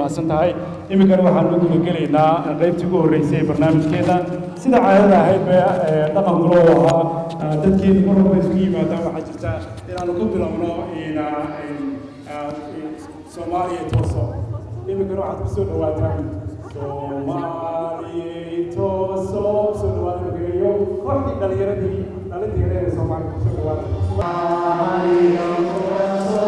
mahadsantahay iminkana waxaan u gudagelaynaa qaybtii ugu horreysay ee barnaamijkeena sida caadada ahayd ba dhaqanku loo ahaa dadkeenu mar walba isugu yimaadaan waxaa jirta inaanu ku bilowno Soomaaliya tooso iminkana waxaad ku soo dhawaataan Soomaaliya tooso soo dhawaada magayo kooxdii dhalinyaradii ee Soomaaliya ku soo dhawaada Soomaaliya tooso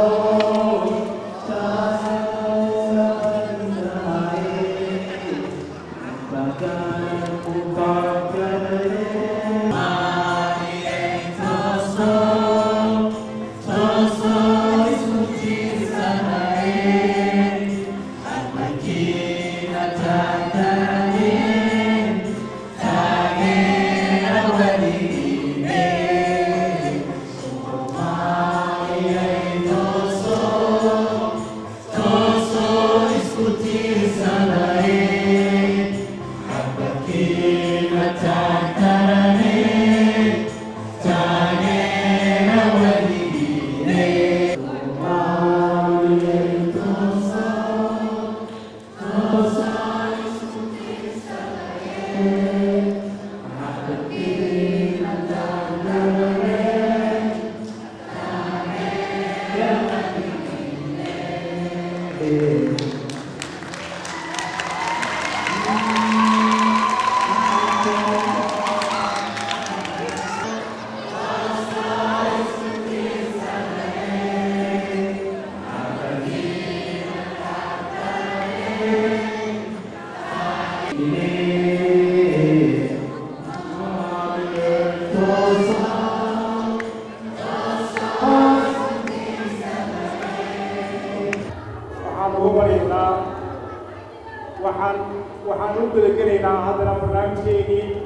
waxaan u gudagelaynaa haddana barnaamijkeennii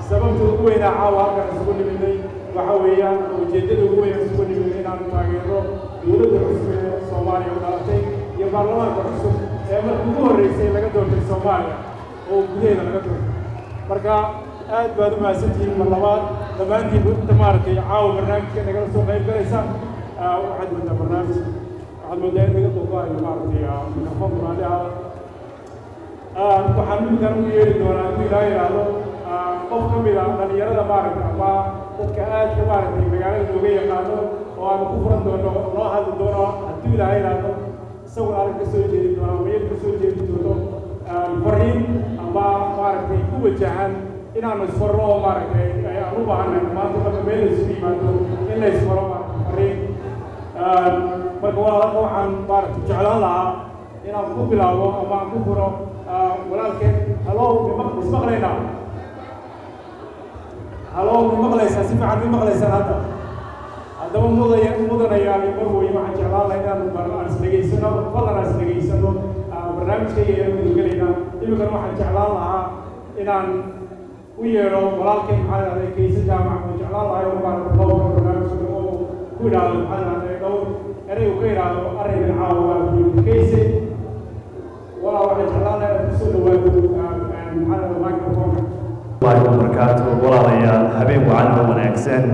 sababta ugu weyn ee caawa halkan isugu nimidnay waxa weeyaan ujeeddada ugu weyn isugu nimidnay inaanu taageero dowladda cusub ee Soomaaliya u dhalatay iyo baarlamaanka cusub ee markii ugu horreysay laga doortay Soomaaliya oo gudaheeda laga doortay marka aad baad u mahadsantihiin mar labaad dhammaantiin inta maaragtay caawa barnaamijka nagala soo qayb galaysa waxaad moodaa barnaamij waxaad moodaa in laga doogaayo maaragtay mikrofon buraaliha waxaan midkan u yeeri doonaa hadduu ilaa yidhaahdo qof ka mid ah dhalinyarada maaragta ama dadka aadka maaragtay magaalada looga yaqaano oo aanu ku furan doono loo hadli doono hadduu ilaa yidhaahdo isaguna adag ka soo jeedi doono ama iyada ka soo jeedi doono fariin ama maaragtay ku wajahan inaanu isfarno oo maaragtay aan u baahanay maanta marka meel isugu yimaado in la isfaro fariin marka walaalka waxaan maaragtay jeclaan lahaa inaan ku bilaabo ama aan ku furo walaalkeen halo ismaqlaynaa halo maqlaysaa si fiican ma maqlaysaan haddaba mudanayaal mar weeye waxaan jeclaan lahaa inaan isdhegaysano fadlan aan isdhegaysano barnaamijkayga ayaan gudagelaynaa iminkana waxaan jeclaan lahaa inaan u yeedho walaalkeen maxaa dhahday kayse jaamac oo jeclaan lahaa inuu maaragta qowka barnaamijka oo ku idhaahdo maxaa dhahday dhowr eraygu ka idhaahdo arrinkan caawa waa kayse والله واحد حلالة بسول ومحل الميكروفون. الله وبركاته والله يا حبيب وعنه ونعكسن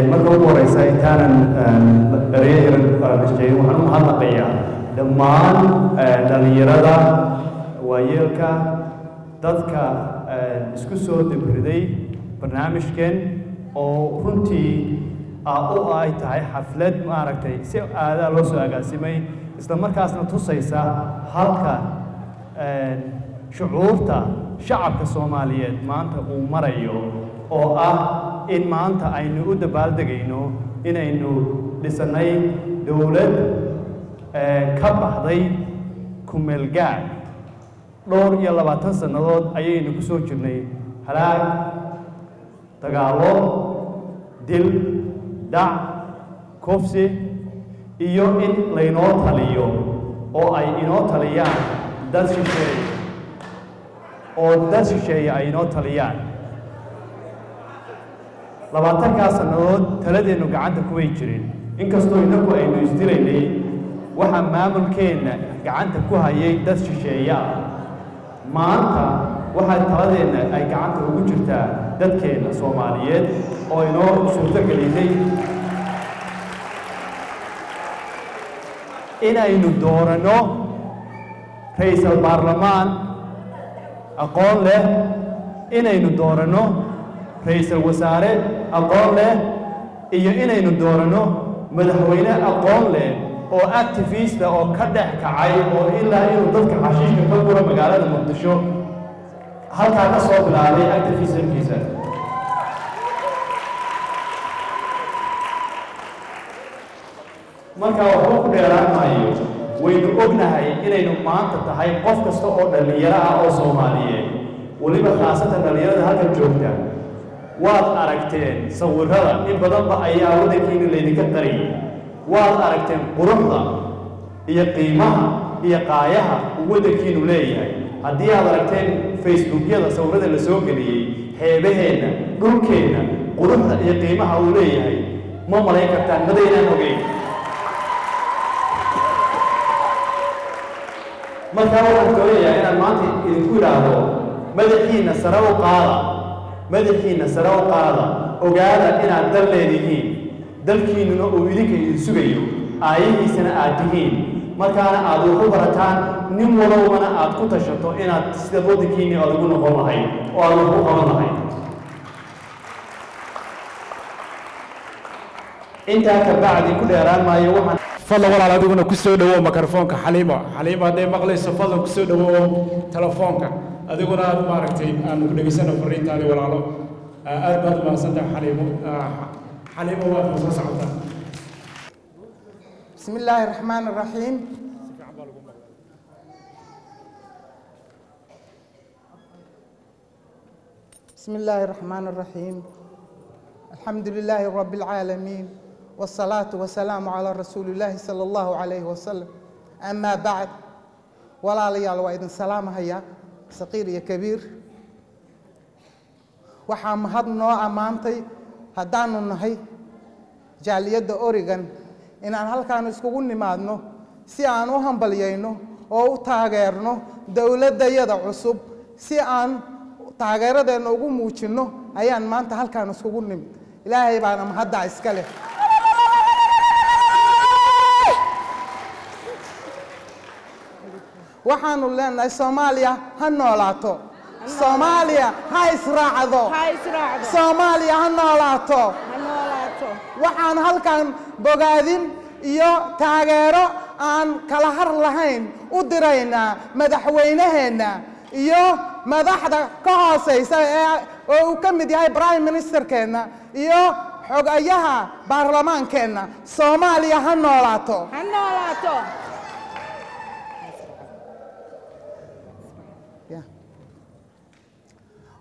مركب ورئيسي كان رير الشيء وحنا محلقية لما دليرة ويلك ضدك اسكسو دبردي برنامج كان أو رنتي أو أي تاي حفلة معركتي سو هذا لو سو أقاسمي isla markaasna tusaysa halka shucuurta shacabka Soomaaliyeed maanta uu marayo oo ah in maanta aynu u dabaaldegayno inaynu dhisanay dawlad ka baxday kumeelgaad dhowr iyo 20 sanadood ayaynu ku soo jirnay halaag dagaalo dil dhac kufsi iyo in laynoo taliyo oo ay inoo taliyaan dad shisheeye ay inoo taliyaan 20 sanadood taladeenu gacanta ku way jireen inkastoo inagu aynu isdiraynay waxa maamulkeena gacanta ku hayay dad shisheeye maanta waxa taladeena ay gacanta ugu jirtaa dadkeena Soomaaliyeed oo inoo suurtagelisay inaynu doorano ra'iisul baarlamaan aqoon leh inaynu dooranno ra'iisul wasaare aqoon leh iyo inaynu dooranno madaxweyne aqoon leh oo activist oo ka dhex kacay oo ilaa inuu dadka xashiishka ka guro magaalada muqdisho halkaa ka soo bilaabay activismkiisa marka waxba ku dheeraan maayo waynu ognahay inaynu maanta tahay qof kasta oo dhallinyaro ah oo Soomaaliyeed waliba khaasatan dhallinyarada halkan joogta waad aragteen sawirrada in badanba ayaa wadankiina laydinka qariyay waad aragteen quruxda iyo qiimaha iyo qaayaha uu wadankiinu leeyahay haddii aad aragteen facebookyada sawirrada la soo geliyey xeebaheenna dhulkeenna quruxda iyo qiimaha uu leeyahay ma malayn kartaan madaynaan ogeyn markaa waxaan doonayaa inaan maanta idinku idhaahdo madaxiina sare u qaada madaxiina sare u qaada ogaada inaad dal leedihiin dalkiinnuna uu idinka idin sugayo aayihiisana aad tihiin markaana aad ugu barataan nin walowbana aad ku tashato inaad sida waddankiinni aad ugu noqon lahayd oo aad ugu qaban lahayd intaa ka bacdi ku dheeraan maayo waxaan fadlan walaal adiguna ku soo dhawow mikrofoonka xaliimo hadday maqlayso fadlan ku soo dhawow telefoonka adiguna aad maaragtay aan ku dhageysano fariintaadi walaalo aad baad u mahadsantahay xaliimo waad soo socotaa بسم الله الرحمن الرحيم بسم الله الرحمن الرحيم الحمد لله رب العالمين والصلاة والسلام على رسول الله صلى الله عليه وسلم أما بعد ولا ليال وإذن سلام هيا صغير يا كبير وحام هذا نوع أمانتي هدانو نهي جالية أوريغان إن أنا هالكان إسكون نمادنو سي أنا وهمبليينو أو تاجرنو دولة ديدا عصب سي أن تاجر ده نوجو موتشنو أيان ما أنت هالكان إسكون نم إلهي بعنا مهدا إسكاله وحنو لنا الصوماليا هنولاتو صوماليا هاي سراعدو صوماليا هنولاتو waxaan halkan bogaadin iyo taageero aan kala har lahayn u diraynaa madaxweynaheena iyo madaxda ka hooseysa oo uu ka mid yahay prime ministerkeena iyo xogayaha baarlamaankeena Soomaaliya ha noolaato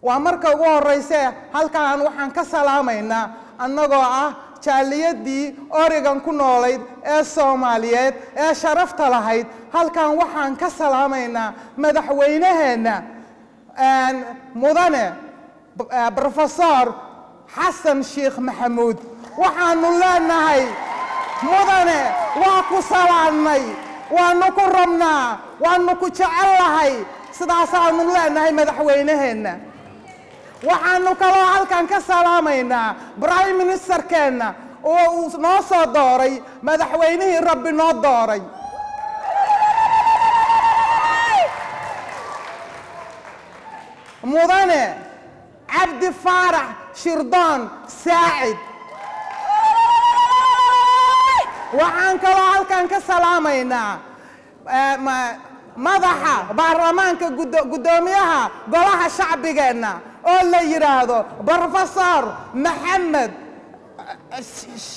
waa marka ugu horeysa halkan waxaan ka salaamaynaa annagoo ah jaaliyadii Oregon ku noolayd ee Soomaaliyeed ee sharafta lahayd halkan waxaan ka salaamaynaa madaxweynaheena mudane professor Xasan Sheekh Maxamuud waxaanu leenahay mudane waa ku salaamnay waanu ku rabnaa waanu ku jecelahay sidaasaanu leenahay madaxweynaheena waxaanu kaloo halkan ka salaamaynaa prime ministerkeena oo uu noo soo dooray madaxweynihii rabbi noo dooray mudane cabdi faarax shirdoon saacid waxaan kaloo halkan ka salaamaynaa madaxa baarlamaanka gudoomiyaha golaha shacbigeena oo la yiraahdo professor Maxamed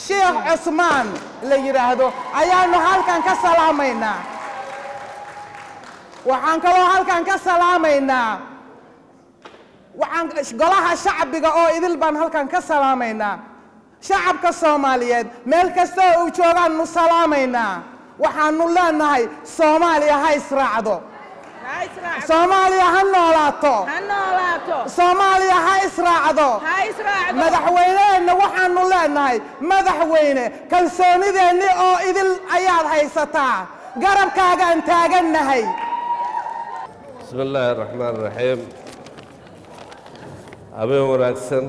Sheekh Cusmaan la yiraahdo ayaanu halkan ka salaamaynaa waxaan kaloo halkan ka salaamaynaa waxaan golaha shacbiga oo idil baan halkan ka salaamaynaa shacabka Soomaaliyeed meel kasta oo joogaan nu salaamaynaa waxaanu leenahay Soomaaliya ha israacdo Soomaaliya ha noolaato Soomaaliya ha israacdo madaxweynaheena waxaanu leenahay madaxweyne kalsoonideeni oo idil ayaad haysataa garabkaagaan taagannahay بسم الله الرحمن الرحيم أبي وناكسن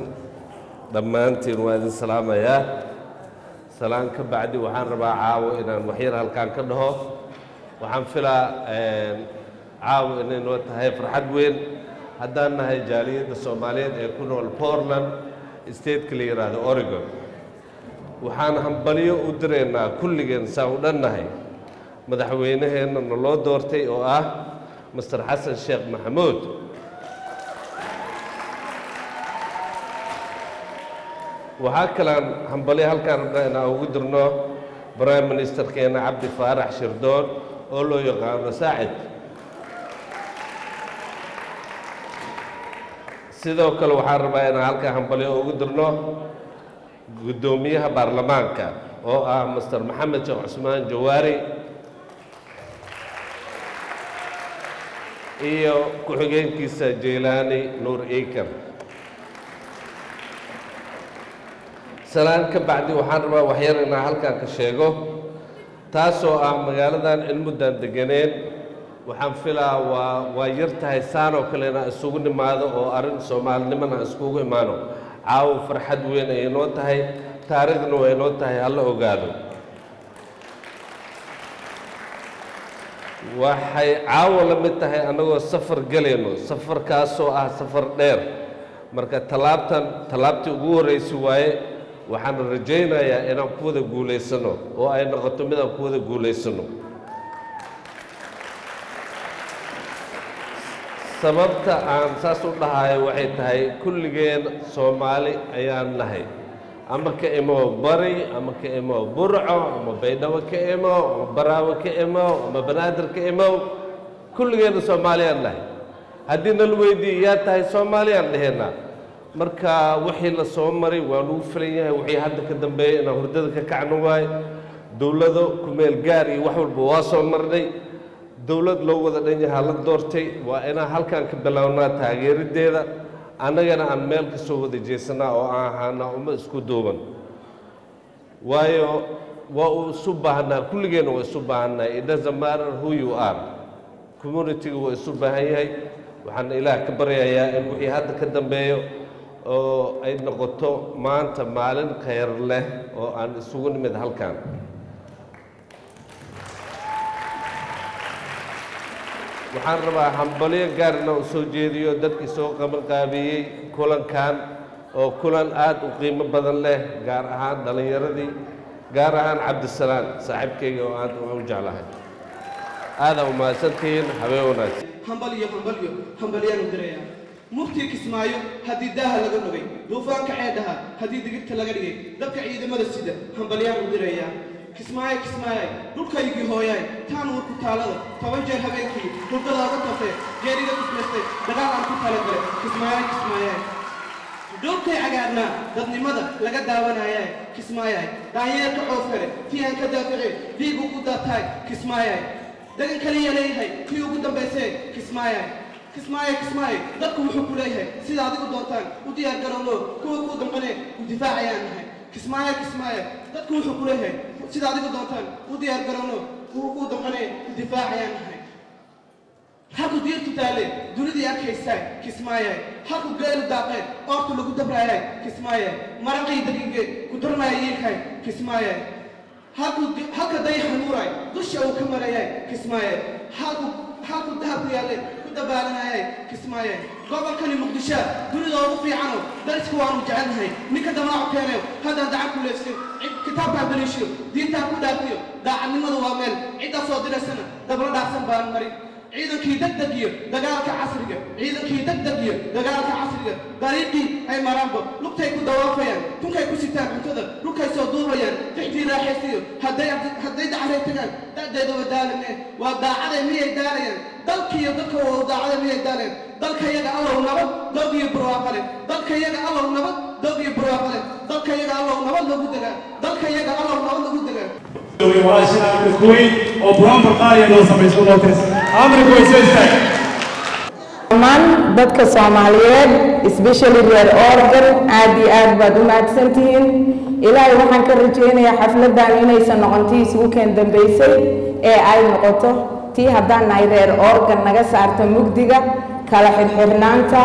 دمانتين وادي السلام يا سلام كبعدي وحن ربع عاو إن وحير هالكان كده وحن فلا caawa inay noo tahay farxad weyn haddaan nahay jaaliyadda soomaaliyeed ee ku nool Portland stateka la yidhaahdo Oregon waxaan hambalyo u direynaa kulligeen saa u dhannahay madaxweynaheenna naloo doortay oo ah Mr. Xasan Sheekh Maxamuud waxaa kalaan hambalyo halkaan rabnaa inaan ugu dirno Prime Ministerkeena Cabdi Faarax Shirdoon oo loo yaqaano Saacid sidoo kale waxaan rabaa inaan halkaan hambalyo ugu dirno gudoomiyaha baarlamaanka oo ah Mr. Maxamed Sheekh Cusmaan Jawaari iyo ku-xigeenkiisa Jeylaani Nuur Eykar salaan ka bacdi waxaan rabaa waxyar inaan halkaan ka sheego taasoo ah magaaladan in muddan deganeen waxaan filaa waa yar tahay saanoo kale inaan isugu nimaado oo arrin soomaalinimana iskugu imaano caawo farxad weyn ay noo tahay taariikhduna way noo tahay hala ogaado waxay caawo la mid tahay annagoo safar galayno safarkaasoo ah safar dheer marka tallaabtii ugu horreysay waaye waxaan rajaynayaa inaan ku wada guulaysano oo ay noqoto mid aan ku wada guulaysano sababta aan saas u dhahayo waxay tahay kulligeen Soomaali ayaan nahay ama ka imo bari ama ka imo burco ama baydhabo ka imo ama baraawo ka imo ama banaadir ka imo kulligeen Soomaali ayaan nahay haddii nala weydiiyo yaa tahay Soomaali ayaan dhahaynaa marka wixii la soo maray waa lagu filan yahay wixii hadda ka dambeeyay inaan hurdada ka kacno waay dowlado ku meel gaar iyo wax walba waa soo marnay dowlad loo wada dhan yahay la doortay waa inaan halkaan ka bilownaa taageerideeda annagana aan meel ka soo wada jeesanaa oo aan ahaanaa uma isku duuban waayo waa uu isu baahnaa kulligeena waa isu baahnaa it doesn't matter who you are community-ga waa isu baahan yahay waxaan ilaah ka baryayaa in wixii hadda ka dambeeyo oo ay noqoto maanta maalin khayr leh oo aan isugu nimid halkaan waxaan rabaa hambalyo gaarna u soo jeediyo dadkii soo qabanqaabiyey kulankan oo kulan aad u qiimo badan leh gaar ahaan dhalinyaradii gaar ahaan Cabdisalaan saaxiibkayga oo aad u jeclahay aada u mahadsantihiin habeen wanaagsan hambalyaan u dirayaa mufti Kismaayo haddii daaha laga dhigay duufaanka ceedaha haddii digirta laga dhigay dadka ciidamada sida hambalyaan u dirayaa Kismaayo dhulkaygii hooyay taan warku taalada 10 jeer habeenkii hurdada uga tafay geeriga kusmeestay dagaal aan ku talagalay Kismaayo dhulkay cagaarna dadnimada laga daawanayay Kismaayo daanyeerka coofare tiyaan ka daaficay diigu ku daatay Kismaayo dagan kaliya leeyahay kii ugu dambeysay Kismaayo dadku wuxuu ku leeyahay sida adigu doontaan u diyaar garowno kuwa ku damqanay u difaacayaan nahay Kismaayo dadku wuxuu ku leeyahay sida adigu doontaan u diyaar garowno kuwa ku damqanay u difaacayaan nahay halku diirtu taale dunidii arkaysay Kismaayo halku geelu daaqay oortu lagu dabraayay Kismaayo maraqii daqiiqe ku darnaayay Kismaayo halka dayaxa nuuray dusha uu ka marayay Kismaayo halku dahab yaale ku dabaalanayay Kismaayo gobolkani Muqdisho dunida ugu fiican dadku waanu jecelnahay ninka damaac keenay hada dacan ku leeyahay kitaabka balisho diinta ku dhaafiyo daacadnimadu waa meel cid soo direysana dabla dhaafsan baan marin ciidankii degdegiyo dagaalka casriga dariiqii ay maraanba lugtay ku dawaafayaan tunkay ku sitaan cuntada dhulkay soo duubayaan tixtii raaxaysiyo hadday dacaray tagaan da'deeda wadaalane waa daacaday miyay daalayaan dalkiiyo dadka waa daacada miyay daalayaan dalkayaga allow nabad doog iyo barwaaqale dalkayaga allow nabad doog iyo barwaaqale dalkayaga allow nabad lagu degaa dalkayaga allow nabad lagu degaa وعشان الكويت وبرام القارية لو سميسوا نوتس أمر كويس يستاهل. كمان بدك Soomaaliyeed especially reer Oregon aad baad u mahadsantihiin ilaahay waxaan ka rajeynayaa xafladan inaysan noqontii isugu keen dambeysay ee ay noqoto tii haddaan nahay reer Oregon naga saarta mugdiga kala xirxirnaanta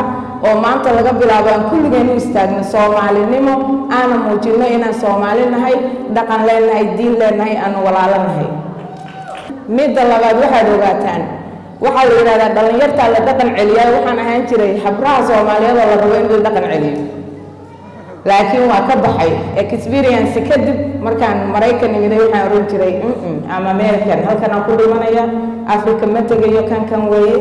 oo maanta laga bilaabo aan kulligeen u istaagno Soomaalinimo aan muujino inaan Soomaali nahay dhaqan leenahay diin leenahay aan walaalo nahay midda labaad waxaad ogaataan waxaa la yidhahdaa dhallinyartaa la dhaqan celiyaa waxaan ahaan jiray habraha soomaaliyeed oo la rabo in la dhaqan celiyo laakiin waa ka baxay experience kadib markaan maraykan imiday waxaan oran jiray ama american halkan aan ku dhimanaya africa ma tegayo kan weeye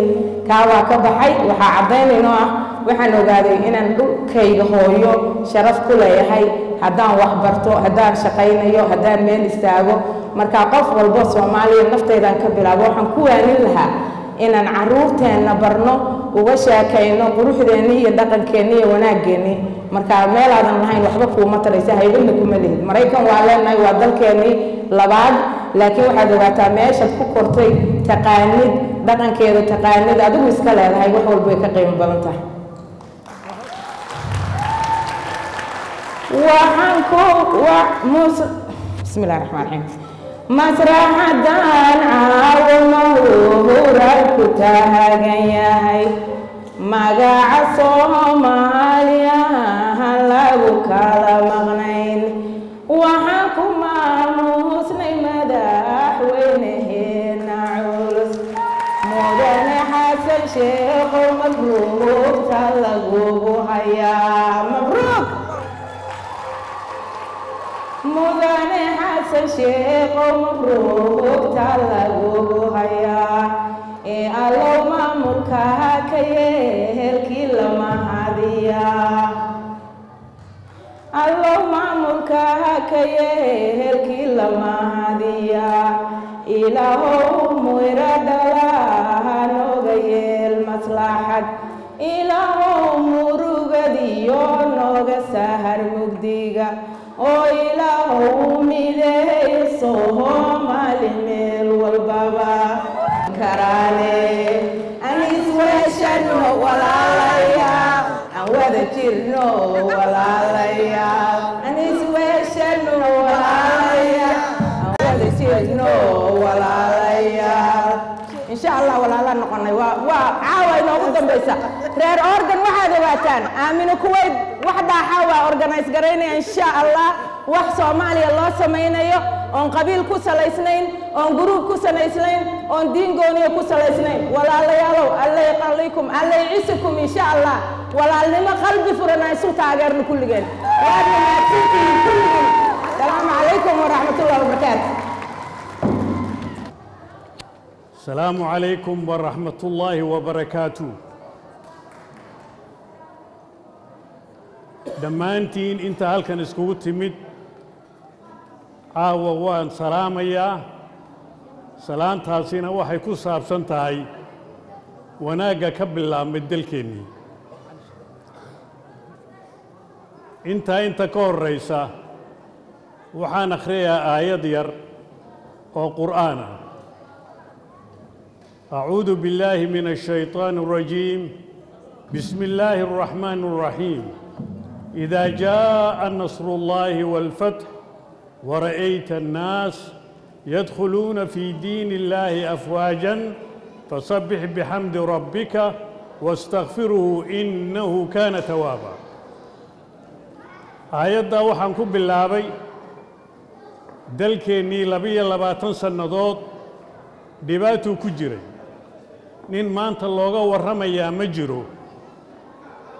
kaa waa ka baxay waxaa caddaynayno ah waxaan ogaaday inaan dhulkayga hooyo sharaf ku leeyahay haddaan wax barto haddaan shaqaynayo haddaan meel istaago markaa qof walbo soomaaliya naftaydan ka bilaabo waxaan ku waanin lahaa inaan caruurteenna barno uga sheekayno quruxdeenni iyo dhaqankeenni iyo wanaaggeennii markaa meelaadan lahayn waxba kuuma taraysa haybadna kuma lihid maraykan waa leenahay waa dalkeennii labaad laakiin waxaad ogaataa meeshaad ku kortay taqaanid dhaqankeeda taqaanid adigu iska leedahay wax walba way ka qiimo badan tahay waxaan bismillahi raxmaan raxiim masraxadan caawamahura ku taagan yahay magaca soomaaliya han lagu kala maqnayn waxaan ku maamuusnay madaxweyneheena culus mudane xasan sheekho mabruugta lagugu hayaa mabruug mudane xasan sheekho mabruugta lagugu hayaa ee allow maamulka ka yeelkii lama hadiyaa allow maamulka ka yeelkii lama hadiyaa ilaahow muyra dhalaa nooga yeel maslaxad ilaahow murugadiyo nooga sahar mugdiga oo ilaahow midayso Soomaali meel walbaba karaane anis weeshano walaalaya aan wada jirno walaalaya anis weeshano walaalaya aan wada jirno walaalaya insha Allah walaala noqonay waa caawa inoogu dambaysa reer organ waxaad ogaataan aamino kuweyd wax dhaaxa waa organize garaynaya insha Allah wax Soomaaliya loo samaynayo oon qabiil ku salaysnayn oon group ku salaysnayn oon diin gooniyo ku salaysnayn walaalayaalow alla yaqallikum alla yiciisukum insha Allah walaalnimo qalbi furan isu taageerno kulligeen waad mahadsantihiin kulligeen salaamu calaykum waraxmatullaahi wabarakaatuh السلام عليكم ورحمة الله وبركاته دمانتين انت هالكن اسكو تمد وان سلام يا سلام تاسينا وحي كو سابسن تاي وناقا كبلا مدلكيني انت كور ريسا وحان اخريا آيات ير وقرآن أعوذ بالله من الشيطان الرجيم بسم الله الرحمن الرحيم إذا جاء نصر الله والفتح ورأيت الناس يدخلون في دين الله أفواجا فسبح بحمد ربك واستغفره إنه كان توابا آيات وحن كب اللابي دلكني لبي لباتن سنضوط دباتو كجري nin maanta looga warramayaa ma jiro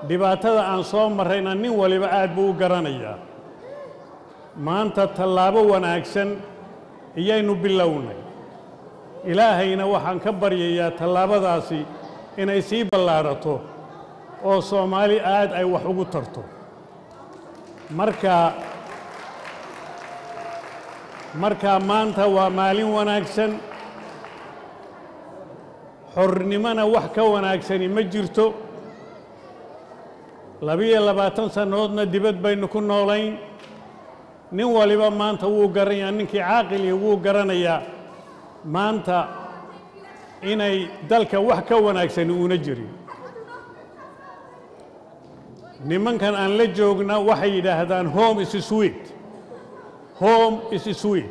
dhibaatada aan soo marrayna nin waliba aad buu u garanayaa maanta tallaabo wanaagsan iyaynu bilownay ilaahayna waxaan ka baryayaa tallaabadaasi inay sii ballaadhato oo Soomaali aad ay wax ugu tarto marka maanta waa maalin wanaagsan xornimana wax ka wanaagsani ma jirto 22 sanadoodna dibad baynu ku noolayn nin waliba maanta wuu garanayaa ninkii caaqil wuu garanayaa maanta inay dalka wax ka wanaagsani una jirin nimankan aan la joogna waxay yidhaahdaan home is sweet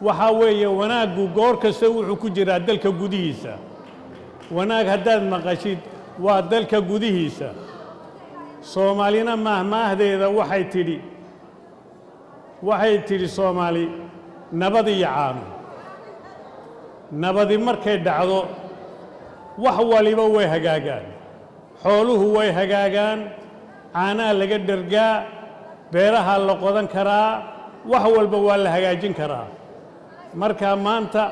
waxaa weeye wanaaggu goor kasta wuxuu ku jiraa dalka gudihiisa wanaag haddaad maqashid waa dalka gudihiisa soomaalina mahmaahdeeda waxay tidhi soomaali nabad iyo caano nabadi markay dhacdo wax waliba way hagaagaan xooluhu way hagaagaan caanaha laga dhergaa beeraha la qodan karaa wax walba waa la hagaajin karaa marka maanta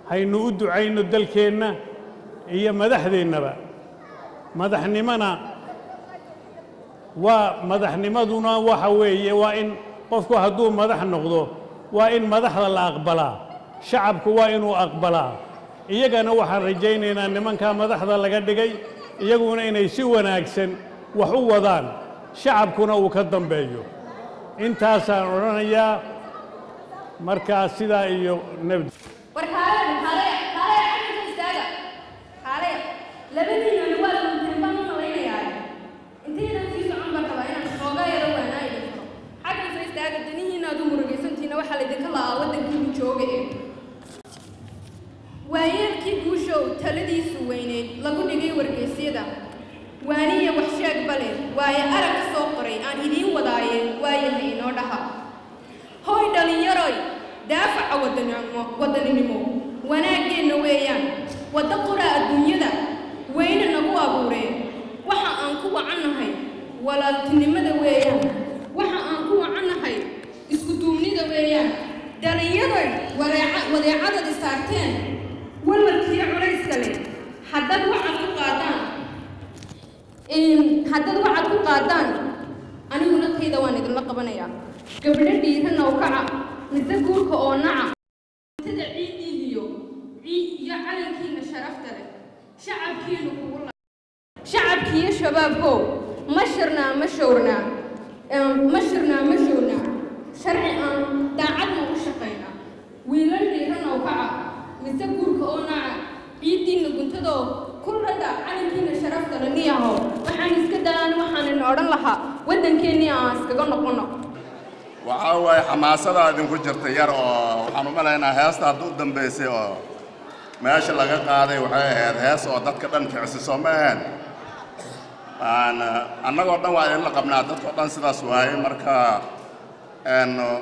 haynu u ducayno dalkeenna iyo madaxdeennaba madaxnimaduna waxa weeye waa in qofku hadduu madax noqdo waa in madaxda la aqbalaa shacabku waa inuu aqbalaa iyagana waxaan rajaynaynaa nimankaa madaxda laga dhigay iyaguna inay si wanaagsan wax u wadaan shacabkuna uu ka dambeeyo intaasaan odhanayaa markaa sidaa iyo nabad waayeelkii guushow taladiisu weyneyd lagu dhigay wargeysyada waaniya wax sheeg bale waaye arag ka soo qoray aan idiin wadaaye waayahay inoo dhaha hoy dhalinyaroy daafaca wadaninimo wanaaggeenna weeyaan wadda qura adduunyada weyne nagu abuuree waxa aan ku wacannahay walaaltinimada weeyaan waxa aan ku wacannahay isku duubnida weeyaan dhalinyaroy wadeecadad isaarteen walwalkii culayska leh haddad waxaad ku qaadaan aniguna tayda waan idinla qabanayaa gabdho dhiirana oo kaca mise guurka oo naca tada ciidiiyo calankiina sharafta leh shacabkiinu kugu shacabkiiyo shabaabkow ma shirnaa ma showrnaa sharci aan daacadna u shaqaynaa wiilal dhiirana oo kaca mise guurka oo naca ciidiina guntadoo kullada calankiina sharafta leh niyahow waxaan iska dayaan waxaanin odhan lahaa waddankeennii aan iskaga noqono waxaa waaye xamaasada idinku jirta yar oo waxaan u malaynaa heesta hadduu dambaysay oo meesha laga qaaday waxay ahayd hees oo dadka dhan kicsi soo ma ahayn annagoo dhan waa idinla qabnaa dadkao dhan sidaas waaye marka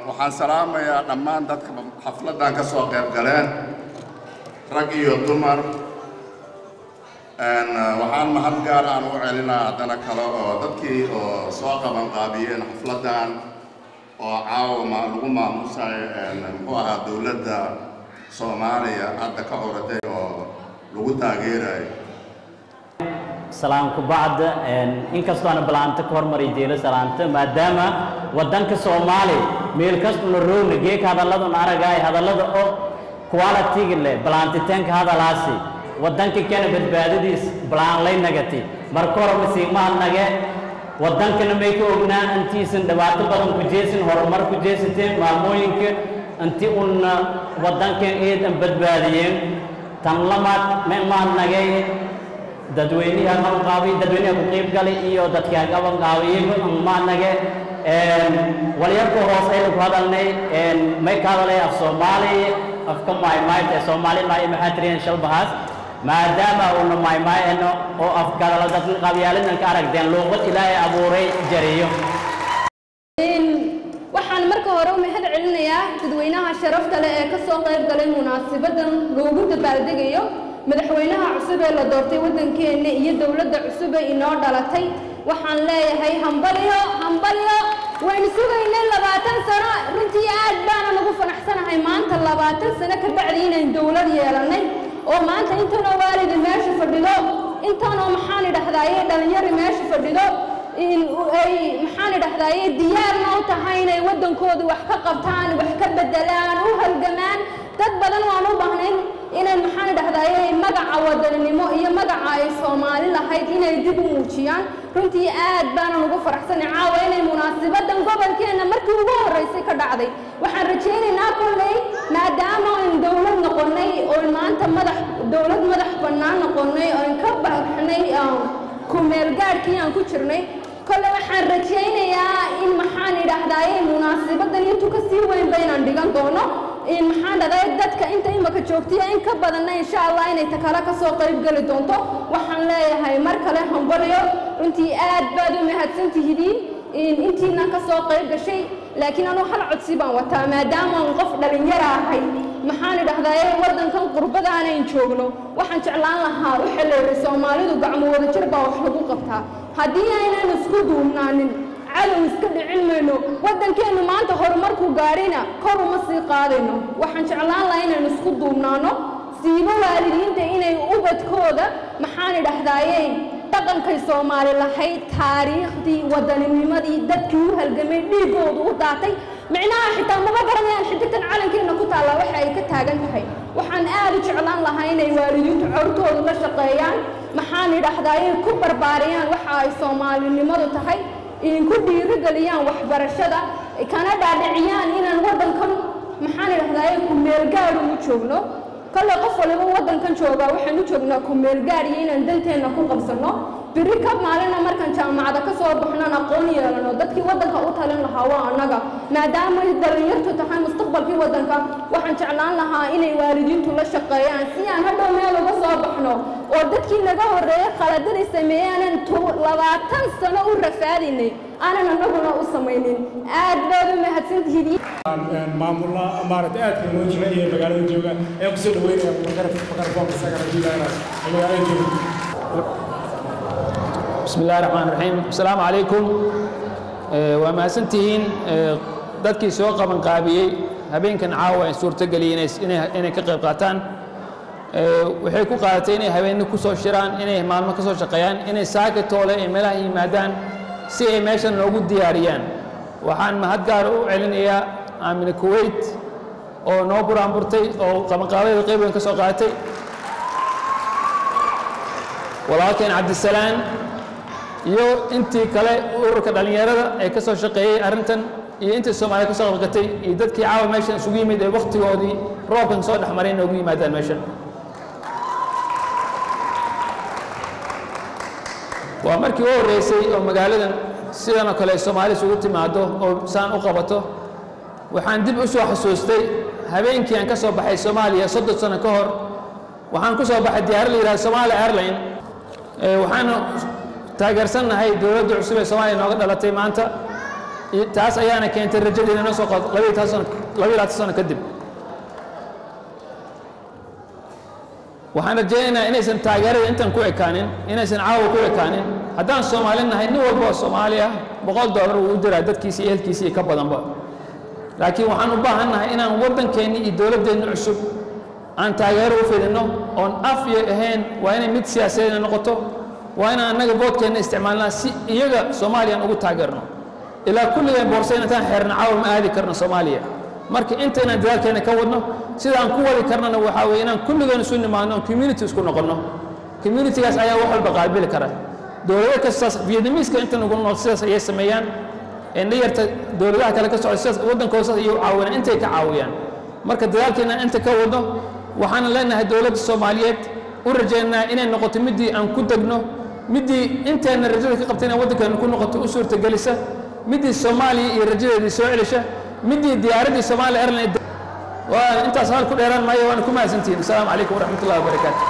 waxaan salaamayaa dhammaan dadka xafladdan ka soo qayb galeen rag iyo dumar waxaan mahad gaar aan u celinaa haddana kale oo dadkii oo soo qaban qaabiyeen xafladdan oo caawa lagu maamusayo muxuu ahaa dowladda Soomaaliya hadda ka horatay oo lagu taageerayo salaamku bacda inkastoo aan balaanta ka hormaray jeelo salaanta maadaama wadanka Soomaali meel kasta la roogna geek hadalladun aragay hadallada oo quality leh balaantitaanka hadalaasi wadanka kana badbaadadiis balaan lay nagati marka hore masiimaha naga wadankana may ka ognaa intiisan dhibaato badan ku jeesin horumar ku jeesiteen maamooyinka intii una wadankan eedan badbaadiyeen tan lamaad ma nagay dadweynaha ku qayb galay iyo dadka qaban qaabiyay ma nagay waliyarka hoos ay ku hadalnay may ka hadalay af Soomaali afka maaymaayta Soomaali maxaa tireen shalbahaas maadaama uu maaymaayno oo afkala dadka qabyaaladna ka aragdeen luqad Ilaahay abuuray jariyo waxaan marka hore u mahad celinayaa dadweynaha sharafta leh ee ka soo qayb galay munaasabadan loogu dabaaldegayo madaxweynaha cusub ee la doortay wadankeena iyo dawladda cusub ee inoo dhalatay waxaan leeyahay hambaliyo waynu sugaynay 20 sano runtii aad baan ugu faraxsanahay maanta 20 sano ka bacdi inaan dawlad yeelanay oo maanta intaan waalid meesha fadhido intaan maxaan idhahdaayay dhalinyaro meesha fadhido in ay maxaan idhahdaayay diyaar ma u tahay inay wadankooda wax ka qabtaan wax ka bedelaan u halgamaan dad badan waan u baahnayn inay maxaan idhahdaayay magaca wadaninimo iyo magaca ay Soomaali lahayd inay dib u muujiyaan runtii aad baan ugu faraxsanahay caawa inay munaasabadan gobolkeena markii ugu horeysay ka dhacday waxaan rajaynaynaa kullay maadaama aan dawlad noqonay oo maanta dawlad madax bannaan noqonay oo ka baxnay ku meel gaarkii aan ku jirnay kolle waxaan rajaynayaa in maxaan idhahdaayay munaasabadan intuu ka sii weyn baynaan dhigan doono in maxaan dhahday dadka inta imaka joogtiya in ka badanna insha Allah inay takala ka soo qayb gali doonto waxaan leeyahay mar kale hambaliyo runtii aad baad u mahadsantihiin intiina ka soo qayb gashay laakiin anu hal codsi baan wataa maadaama aan qof dhalinyaro ahay maxaan idhahdaa waddankan qurbada aanan joogno waxaan jeclaan lahaa waxa la yidhi Soomaalidu gacmo wada jir baa wax lagu qabtaa haddii aynan isku duubnaanin cadow iska dhicin mayno waddankeenu maanta horumarku gaarina kor uma sii qaadayno waxaan jeclaan lahaa inaan isku duubnaano siiba waalidiinta inay ubadkooda maxaan idhahdaa dhaqankay Soomaali lahayd taariikhdii waddaninimadii dadkii u halgamay dhiigoodu u daatay macnaha xitaa ma garanayaan xidigtan calankeena ku taala waxa ay ka taagan tahay waxaan aad u jeclaan lahaa inay waalidiintu carruurtooda la shaqeeyaan maxaan idhahdaa ku barbaariyaan waxa ay Soomaalinimadu tahay ku dhiirigeliyaan waxbarashada kana dhaadhiciyaan inaan waddankan maxaan idhahdaa ku meel gaar u joogno kale qof waliba waddankan jooga waxaan u joognaa ku meel gaar iyo inaan danteena ku qabsano biri ka maalina markaan jaamacada ka soo baxnaan aqoon yeelano dadkii waddanka u talin lahaa waa annaga maadaama ay dhalinyartu tahay mustaqbalkii waddanka waxaan jeclaan lahaa inay waalidiintu la shaqeeyaan si aan hadhow meel uga soo baxno oo dadkii naga horreeyay khaladaday sameeyaan 20 sano u rafaadinay aanan annaguna u samaynin aad baad u mahadsantihiin maamulna maaragtay aadka loo jecel yahay magaalada jooga ee ku soo dhaweynaya mikrofoonka isaga rajiilaana magaalada jooga بسم الله الرحمن الرحيم السلام عليكم وما سنتين dadkii soo qaban qaabiyay habeenkan caawa ay suurta galiyeen inay ka qayb qaataan waxay ku qaadatay inay habeenna ku soo shiraan inay maalmo ka soo shaqeeyaan inay saaka toole ee meelaha yimaadaan si ay meeshan loogu diyaariyaan waxaan mahad gaar u celinayaa Aamina Kuwait oo noo buraanburtay oo qaban qaabada qayb weyn ka soo qaadatay walaalkeen Cabdisalaam iyo intii kale ururka dhalinyarada ee ka soo shaqeeyay arrintan iyo intii Soomaaliya ka soo qabqatay iyo dadkii caawa meeshan isugu yimid ee waqtigoodii roobkan soo dhaxmaray inay ugu yimaadaan meeshan waa markii ugu horeysay oo magaaladan sidan oo kale Soomaali isugu timaado oo saan u qabato waxaan dib u soo xasuustay habeenkii aan ka soo baxay Soomaaliya 30 sano ka hor waxaan ku soo baxay diyaarad la yiraahdo Somali Airline waxaan taageersanahay dawladda cusub ee Soomaaliya nooga dhalatay maanta taas ayaana keentay rajadeena inaan soo qaado 12 sano kadib waxaan rajaynaynaa inaysan taageerada intan ku ekaanin inaysan caawa ku ekaanin haddaan Soomaali nahay nin walba oo Soomaali ah $100 uu u diraa dadkiisa iyo ehelkiisa ka badanba laakiin waxaan u baahanahay inaan waddankeena iyo dawladdeena cusub aan taageero u fidino oon af iyo ahayn waa inay mid siyaasadeed noqoto waa inaan annaga voodkeena isticmaalnaa si iyaga Soomaaliya ugu taageerno ilaa kulligeen boorsayna taan xeerna caawa ma aadi karno Soomaaliya marka inta inaan dadaalkeena ka wadno sida aan ku wadi karnana waxa weeye inaan kulligeen isu nimaano community isku noqono communitygaas ayaa wax walba qaabili kara dawladda kasta Vietnamese-ka inta ugu nool sidaas ay sameeyaan dhalinyarta dawladaha kale ka socda sidaas waddankooda iyo caawina intay ka caawiyaan marka dadaalkeena inta ka wadno waxaan leenahay dawladda Soomaaliyeed u rajaynaa inay noqoto midii aan ku dagno midii inteena rajada ka qabtayna waddankeena ku noqoto u suurta galisa midii Soomaaliya iyo rajadeedii soo celisha midii diyaaradii Somali Airline waa intaas hal ku dheeraan maayo waan ku mahadsantihiin assalaamu calaykum waraxmatullaahi wabarakaatuh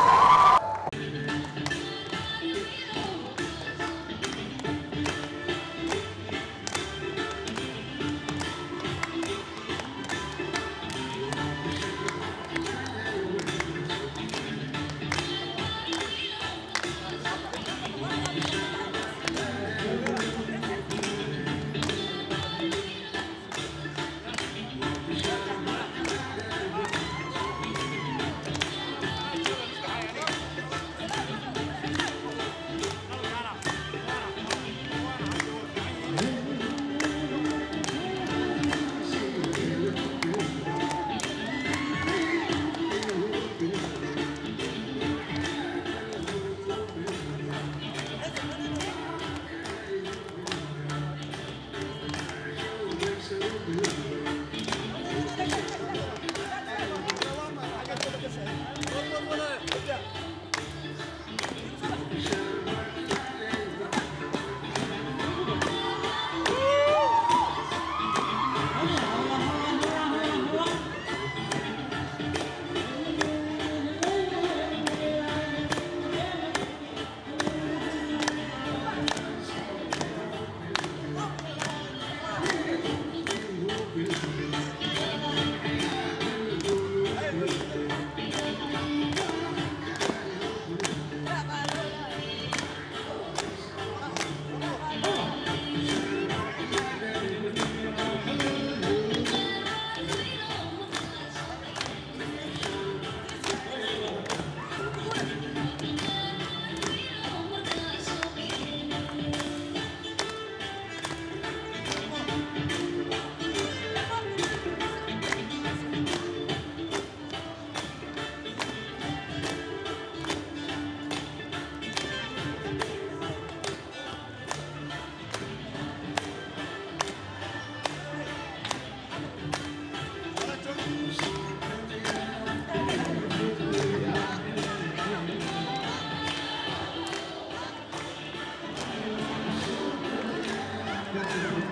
Thank you.